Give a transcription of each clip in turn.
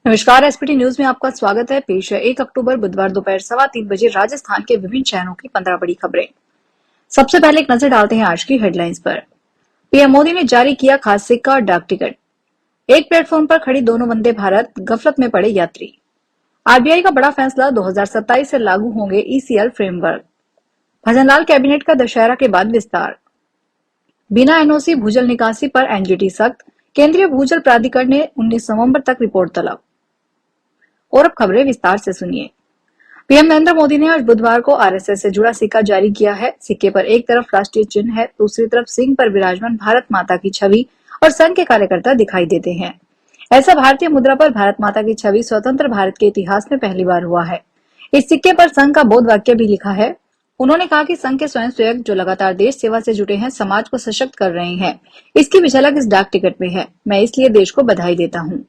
नमस्कार। SPT news में आपका स्वागत है। पेश है 1 अक्टूबर बुधवार दोपहर 3:15 राजस्थान के विभिन्न शहरों की 15 बड़ी खबरें। सबसे पहले एक नजर डालते हैं आज की हेडलाइंस पर। पीएम मोदी ने जारी किया खास सिक्का और डाक टिकट। एक प्लेटफॉर्म पर खड़ी दोनों वंदे भारत, गफलत में पड़े यात्री। आरबीआई का बड़ा फैसला, 2027 से लागू होंगे ईसीएल फ्रेमवर्क। भजनलाल कैबिनेट का दशहरा के बाद विस्तार। बिना एनओसी भूजल निकासी पर एनजीटी सख्त, केंद्रीय भूजल प्राधिकरण ने 19 नवंबर तक रिपोर्ट तलब। और अब खबरें विस्तार से सुनिए। पीएम नरेंद्र मोदी ने आज बुधवार को आरएसएस से जुड़ा सिक्का जारी किया है। सिक्के पर एक तरफ राष्ट्रीय चिन्ह है, दूसरी तरफ सिंह पर विराजमान भारत माता की छवि और संघ के कार्यकर्ता दिखाई देते हैं। ऐसा भारतीय मुद्रा पर भारत माता की छवि स्वतंत्र भारत के इतिहास में पहली बार हुआ है। इस सिक्के पर संघ का बोध वाक्य भी लिखा है। उन्होंने कहा कि संघ के स्वयंसेवक जो लगातार देश सेवा से जुटे हैं, समाज को सशक्त कर रहे हैं, इसकी भी झलक इस डाक टिकट में है। मैं इसलिए देश को बधाई देता हूँ।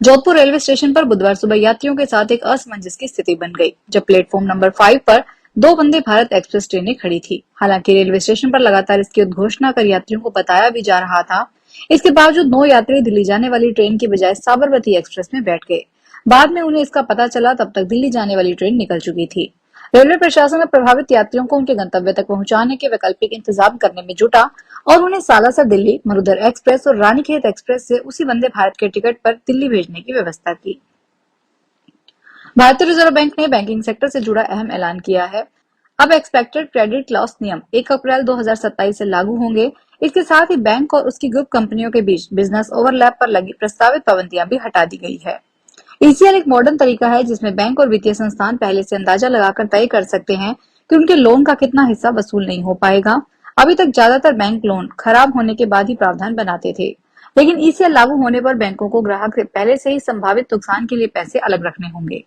जोधपुर रेलवे स्टेशन पर बुधवार सुबह यात्रियों के साथ एक असमंजस की स्थिति बन गई, जब प्लेटफॉर्म नंबर 5 पर 2 वंदे भारत एक्सप्रेस ट्रेनें खड़ी थी। हालांकि रेलवे स्टेशन पर लगातार इसकी उद्घोषणा कर यात्रियों को बताया भी जा रहा था, इसके बावजूद 9 यात्री दिल्ली जाने वाली ट्रेन की बजाय साबरमती एक्सप्रेस में बैठ गए। बाद में उन्हें इसका पता चला, तब तक दिल्ली जाने वाली ट्रेन निकल चुकी थी। रेलवे प्रशासन प्रभावित यात्रियों को उनके गंतव्य तक पहुंचाने के वैकल्पिक इंतजाम करने में जुटा और उन्हें सालासर दिल्ली, मरुधर एक्सप्रेस और रानीखेत एक्सप्रेस से उसी वंदे भारत के टिकट पर दिल्ली भेजने की व्यवस्था की। भारतीय रिजर्व बैंक ने बैंकिंग सेक्टर से जुड़ा अहम ऐलान किया है। अब एक्सपेक्टेड क्रेडिट लॉस नियम 1 अप्रैल 2027 से लागू होंगे। इसके साथ ही बैंक और उसकी ग्रुप कंपनियों के बीच बिजनेस ओवरलैप पर लगी प्रस्तावित पाबंदियां भी हटा दी गई है। ईसीएल एक मॉडर्न तरीका है जिसमें बैंक और वित्तीय संस्थान पहले से अंदाजा लगाकर तय कर सकते हैं कि उनके लोन का कितना हिस्सा वसूल नहीं हो पाएगा। अभी तक ज्यादातर बैंक लोन खराब होने के बाद ही प्रावधान बनाते थे, लेकिन ईसीएल लागू होने पर बैंकों को ग्राहक से पहले से ही संभावित नुकसान के लिए पैसे अलग रखने होंगे।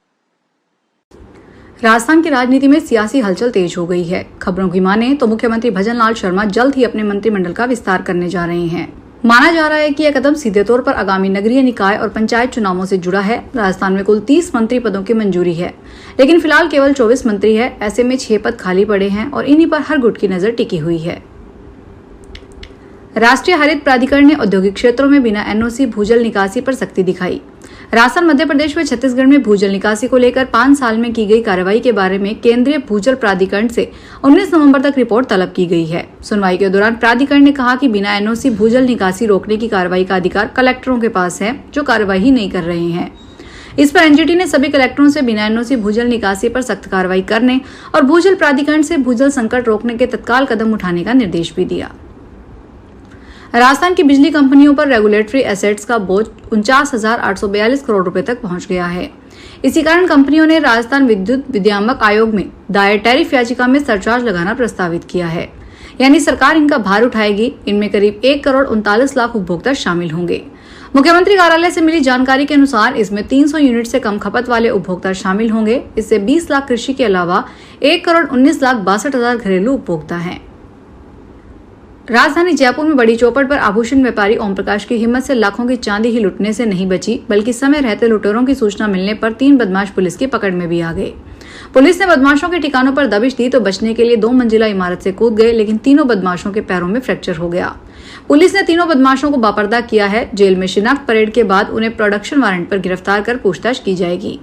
राजस्थान की राजनीति में सियासी हलचल तेज हो गई है। खबरों की माने तो मुख्यमंत्री भजनलाल शर्मा जल्द ही अपने मंत्रिमंडल का विस्तार करने जा रहे हैं। माना जा रहा है कि यह कदम सीधे तौर पर आगामी नगरीय निकाय और पंचायत चुनावों से जुड़ा है। राजस्थान में कुल 30 मंत्री पदों की मंजूरी है, लेकिन फिलहाल केवल 24 मंत्री है। ऐसे में 6 पद खाली पड़े हैं और इन्हीं पर हर गुट की नजर टिकी हुई है। राष्ट्रीय हरित प्राधिकरण ने औद्योगिक क्षेत्रों में बिना एनओसी भूजल निकासी पर सख्ती दिखाई। राजस्थान, मध्य प्रदेश व छत्तीसगढ़ में भूजल निकासी को लेकर 5 साल में की गई कार्रवाई के बारे में केंद्रीय भूजल प्राधिकरण से 19 नवंबर तक रिपोर्ट तलब की गई है। सुनवाई के दौरान प्राधिकरण ने कहा कि बिना एनओसी भूजल निकासी रोकने की कार्रवाई का अधिकार कलेक्टरों के पास है, जो कार्रवाई नहीं कर रहे हैं। इस पर एनजीटी ने सभी कलेक्टरों से बिना एनओसी भूजल निकासी पर सख्त कार्रवाई करने और भूजल प्राधिकरण से भूजल संकट रोकने के तत्काल कदम उठाने का निर्देश भी दिया। राजस्थान की बिजली कंपनियों पर रेगुलेटरी एसेट्स का बोझ 49,842 करोड़ रुपए तक पहुंच गया है। इसी कारण कंपनियों ने राजस्थान विद्युत विनियामक आयोग में दायर टैरिफ याचिका में सरचार्ज लगाना प्रस्तावित किया है, यानी सरकार इनका भार उठाएगी। इनमें करीब 1 करोड़ 39 लाख उपभोक्ता शामिल होंगे। मुख्यमंत्री कार्यालय से मिली जानकारी के अनुसार इसमें 300 यूनिट से कम खपत वाले उपभोक्ता शामिल होंगे। इससे 20 लाख कृषि के अलावा 1 करोड़ 19 लाख 62,000 घरेलू उपभोक्ता हैं। राजधानी जयपुर में बड़ी चौपट पर आभूषण व्यापारी ओम प्रकाश की हिम्मत से लाखों की चांदी ही लुटने से नहीं बची, बल्कि समय रहते लुटेरों की सूचना मिलने पर 3 बदमाश पुलिस की पकड़ में भी आ गए। पुलिस ने बदमाशों के ठिकानों पर दबिश दी तो बचने के लिए 2 मंजिला इमारत से कूद गए, लेकिन तीनों बदमाशों के पैरों में फ्रैक्चर हो गया। पुलिस ने तीनों बदमाशों को बापर्दा किया है। जेल में शिनाख्त परेड के बाद उन्हें प्रोडक्शन वारंट पर गिरफ्तार कर पूछताछ की जाएगी।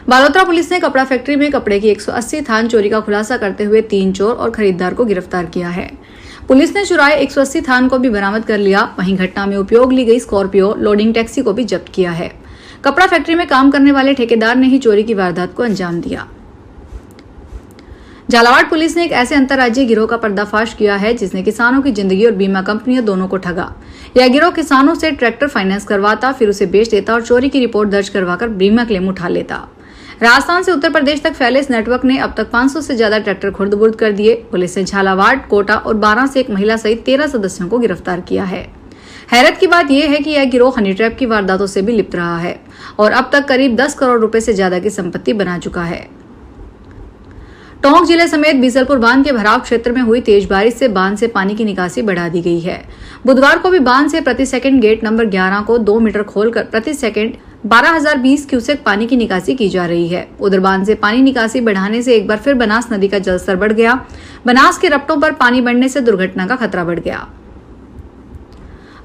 बालोतरा पुलिस ने कपड़ा फैक्ट्री में कपड़े की 180 थान चोरी का खुलासा करते हुए 3 चोर और खरीदार को गिरफ्तार किया है। पुलिस ने चुराए 180 थान को भी बरामद कर लिया। वहीं घटना में उपयोग ली गई स्कॉर्पियो लोडिंग टैक्सी को भी जब्त किया है। कपड़ा फैक्ट्री में काम करने वाले ठेकेदार ने ही चोरी की वारदात को अंजाम दिया। झालावाड़ पुलिस ने एक ऐसे अंतर्राज्यीय गिरोह का पर्दाफाश किया है जिसने किसानों की जिंदगी और बीमा कंपनियों दोनों को ठगा। यह गिरोह किसानों से ट्रैक्टर फाइनेंस करवाता, फिर उसे बेच देता और चोरी की रिपोर्ट दर्ज करवाकर बीमा क्लेम उठा लेता। राजस्थान से उत्तर प्रदेश तक फैले इस नेटवर्क ने अब तक 500 से ज्यादा ट्रैक्टर खुर्द-बुर्द कर दिए। पुलिस ने झालावाड़, कोटा और 12 से एक महिला सहित 13 सदस्यों को गिरफ्तार किया है। हैरत की बात यह है कि यह गिरोह हनी ट्रैप की वारदातों से भी लिप्त रहा है और अब तक करीब 10 करोड़ रुपए से ज्यादा की संपत्ति बना चुका है। टोंक जिले समेत बीसलपुर बांध के भराव क्षेत्र में हुई तेज बारिश से बांध से पानी की निकासी बढ़ा दी गई है। बुधवार को भी बांध से प्रति सेकंड गेट नंबर 11 को 2 मीटर खोलकर प्रति सेकंड 12,020 क्यूसेक पानी की निकासी की जा रही है। उधर बांध से पानी निकासी बढ़ाने से एक बार फिर बनास नदी का जलस्तर बढ़ गया। बनास के रपटों पर पानी बढ़ने से दुर्घटना का खतरा बढ़ गया।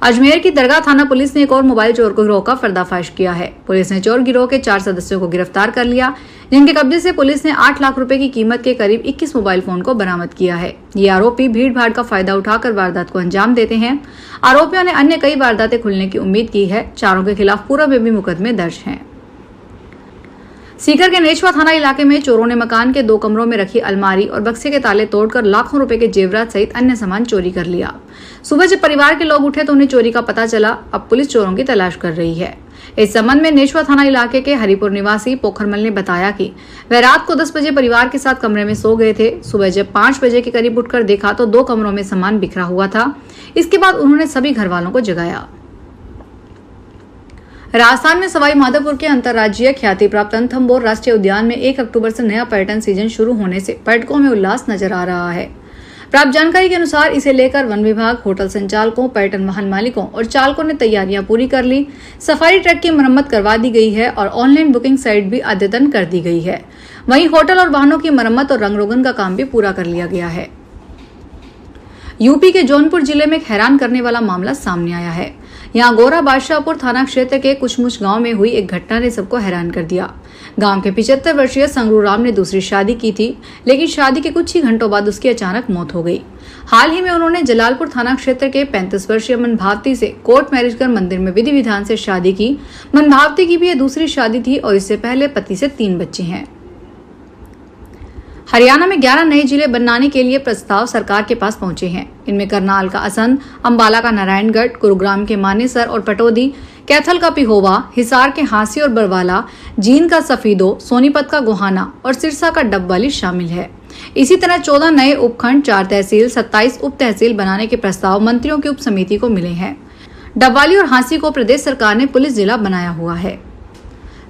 अजमेर की दरगाह थाना पुलिस ने एक और मोबाइल चोर गिरोह का पर्दाफाश किया है। पुलिस ने चोर गिरोह के 4 सदस्यों को गिरफ्तार कर लिया, जिनके कब्जे से पुलिस ने 8 लाख रुपए की कीमत के करीब 21 मोबाइल फोन को बरामद किया है। ये आरोपी भीड़ भाड़ का फायदा उठाकर वारदात को अंजाम देते हैं। आरोपियों ने अन्य कई वारदातें खुलने की उम्मीद की है। चारों के खिलाफ पूर्व में भी मुकदमे दर्ज हैं। सीकर के नेशवा थाना इलाके में चोरों ने मकान के 2 कमरों में रखी अलमारी और बक्से के ताले तोड़कर लाखों रुपए के जेवरात सहित अन्य सामान चोरी कर लिया। सुबह जब परिवार के लोग उठे तो उन्हें चोरी का पता चला। अब पुलिस चोरों की तलाश कर रही है। इस संबंध में नेशवा थाना इलाके के हरिपुर निवासी पोखरमल ने बताया कि वह रात को 10 बजे परिवार के साथ कमरे में सो गए थे। सुबह जब 5 बजे के करीब उठकर देखा तो 2 कमरों में सामान बिखरा हुआ था। इसके बाद उन्होंने सभी घर वालों को जगाया। राजस्थान में सवाई माधोपुर के अंतर्राज्यीय ख्याति प्राप्त रणथंभौर राष्ट्रीय उद्यान में 1 अक्टूबर से नया पर्यटन सीजन शुरू होने से पर्यटकों में उल्लास नजर आ रहा है। प्राप्त जानकारी के अनुसार इसे लेकर वन विभाग, होटल संचालकों, पर्यटन वाहन मालिकों और चालकों ने तैयारियां पूरी कर ली। सफारी ट्रैक की मरम्मत करवा दी गई है और ऑनलाइन बुकिंग साइट भी अद्यतन कर दी गई है। वहीं होटल और वाहनों की मरम्मत और रंग रोगन का काम भी पूरा कर लिया गया है। यूपी के जौनपुर जिले में एक हैरान करने वाला मामला सामने आया है। यहाँ गोरा बादशाहपुर थाना क्षेत्र के कुछमुच गांव में हुई एक घटना ने सबको हैरान कर दिया। गांव के 75 वर्षीय संगरू राम ने दूसरी शादी की थी, लेकिन शादी के कुछ ही घंटों बाद उसकी अचानक मौत हो गई। हाल ही में उन्होंने जलालपुर थाना क्षेत्र के 35 वर्षीय मनभावती से कोर्ट मैरिज कर मंदिर में विधि विधान से शादी की। मनभावती की भी यह दूसरी शादी थी और इससे पहले पति से 3 बच्चे हैं। हरियाणा में 11 नए जिले बनाने के लिए प्रस्ताव सरकार के पास पहुंचे हैं। इनमें करनाल का असंध, अंबाला का नारायणगढ़, गुरुग्राम के मानेसर और पटौदी, कैथल का पिहोवा, हिसार के हांसी और बरवाला, जींद का सफीदो, सोनीपत का गोहाना और सिरसा का डबवाली शामिल है। इसी तरह 14 नए उपखंड, 4 तहसील, 27 उप तहसील बनाने के प्रस्ताव मंत्रियों की उप समिति को मिले हैं। डबवाली और हांसी को प्रदेश सरकार ने पुलिस जिला बनाया हुआ है।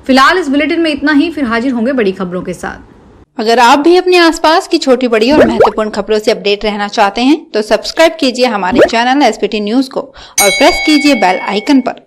फिलहाल इस बुलेटिन में इतना ही। फिर हाजिर होंगे बड़ी खबरों के साथ। अगर आप भी अपने आसपास की छोटी बड़ी और महत्वपूर्ण खबरों से अपडेट रहना चाहते हैं तो सब्सक्राइब कीजिए हमारे चैनल एसपीटी न्यूज को और प्रेस कीजिए बेल आइकन पर।